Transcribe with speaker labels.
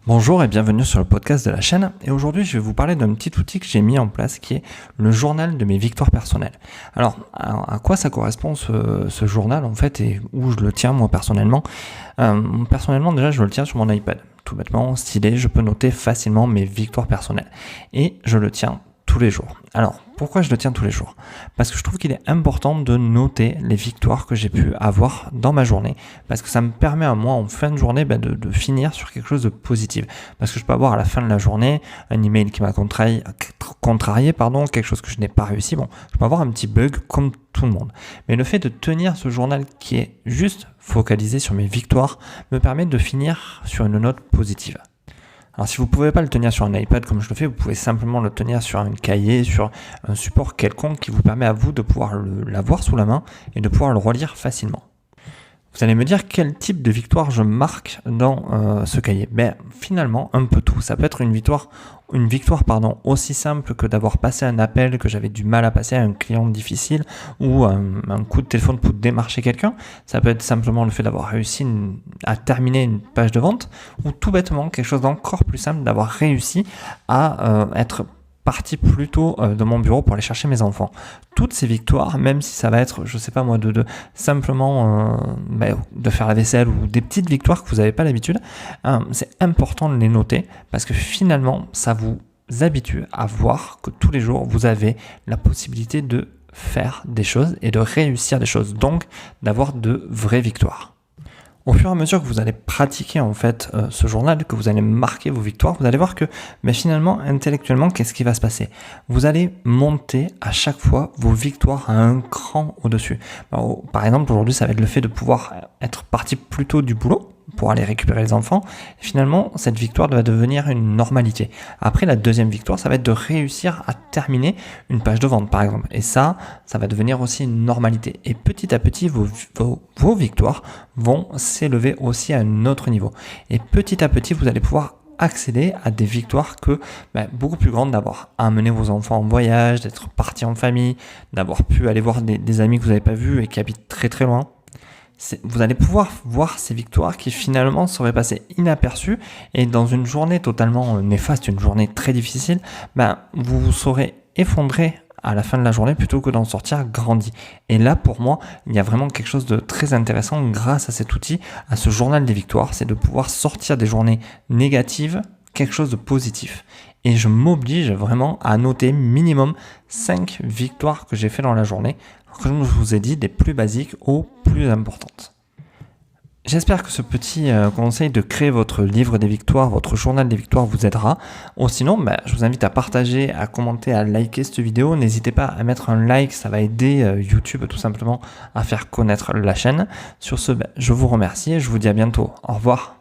Speaker 1: Bonjour et bienvenue sur le podcast de la chaîne. Et aujourd'hui, je vais vous parler d'un petit outil que j'ai mis en place qui est le journal de mes victoires personnelles. Alors, à quoi ça correspond ce journal en fait et où je le tiens moi personnellement? Personnellement, déjà, je le tiens sur mon iPad. Tout bêtement, stylé, je peux noter facilement mes victoires personnelles. Et je le tiens tous les jours. Alors, pourquoi je le tiens tous les jours? Parce que je trouve qu'il est important de noter les victoires que j'ai pu avoir dans ma journée, parce que ça me permet à moi en fin de journée de finir sur quelque chose de positif. Parce que je peux avoir à la fin de la journée un email qui m'a contrarié, quelque chose que je n'ai pas réussi. Bon, je peux avoir un petit bug comme tout le monde. Mais le fait de tenir ce journal qui est juste focalisé sur mes victoires me permet de finir sur une note positive. Alors si vous ne pouvez pas le tenir sur un iPad comme je le fais, vous pouvez simplement le tenir sur un cahier, sur un support quelconque qui vous permet à vous de pouvoir l'avoir sous la main et de pouvoir le relire facilement. Vous allez me dire quel type de victoire je marque dans ce cahier. Finalement, un peu tout. Ça peut être une victoire aussi simple que d'avoir passé un appel que j'avais du mal à passer à un client difficile ou un coup de téléphone pour démarcher quelqu'un. Ça peut être simplement le fait d'avoir réussi à terminer une page de vente ou tout bêtement quelque chose d'encore plus simple, d'avoir réussi à être parti plus tôt de mon bureau pour aller chercher mes enfants. Toutes ces victoires, même si ça va être, je sais pas moi, simplement de faire la vaisselle ou des petites victoires que vous n'avez pas l'habitude, c'est important de les noter parce que finalement, ça vous habitue à voir que tous les jours, vous avez la possibilité de faire des choses et de réussir des choses, donc d'avoir de vraies victoires. Au fur et à mesure que vous allez pratiquer en fait ce journal, que vous allez marquer vos victoires, vous allez voir que finalement, intellectuellement, qu'est-ce qui va se passer? Vous allez monter à chaque fois vos victoires à un cran au-dessus. Par exemple, aujourd'hui, ça va être le fait de pouvoir être parti plus tôt du boulot pour aller récupérer les enfants. Et finalement, cette victoire va devenir une normalité. Après, la deuxième victoire, ça va être de réussir à terminer une page de vente, par exemple. Et ça va devenir aussi une normalité. Et petit à petit, vos victoires vont s'élever aussi à un autre niveau. Et petit à petit, vous allez pouvoir accéder à des victoires beaucoup plus grandes, d'avoir amené vos enfants en voyage, d'être parti en famille, d'avoir pu aller voir des amis que vous n'avez pas vus et qui habitent très très loin. Vous allez pouvoir voir ces victoires qui finalement seraient passées inaperçues et dans une journée totalement néfaste, une journée très difficile, vous vous serez effondré à la fin de la journée plutôt que d'en sortir grandi. Et là, pour moi, il y a vraiment quelque chose de très intéressant grâce à cet outil, à ce journal des victoires, c'est de pouvoir sortir des journées négatives, quelque chose de positif. Et je m'oblige vraiment à noter minimum 5 victoires que j'ai fait dans la journée. Comme je vous ai dit, des plus basiques aux plus importantes. J'espère que ce petit conseil de créer votre livre des victoires, votre journal des victoires vous aidera. Ou sinon, je vous invite à partager, à commenter, à liker cette vidéo. N'hésitez pas à mettre un like, ça va aider YouTube tout simplement à faire connaître la chaîne. Sur ce, je vous remercie et je vous dis à bientôt. Au revoir.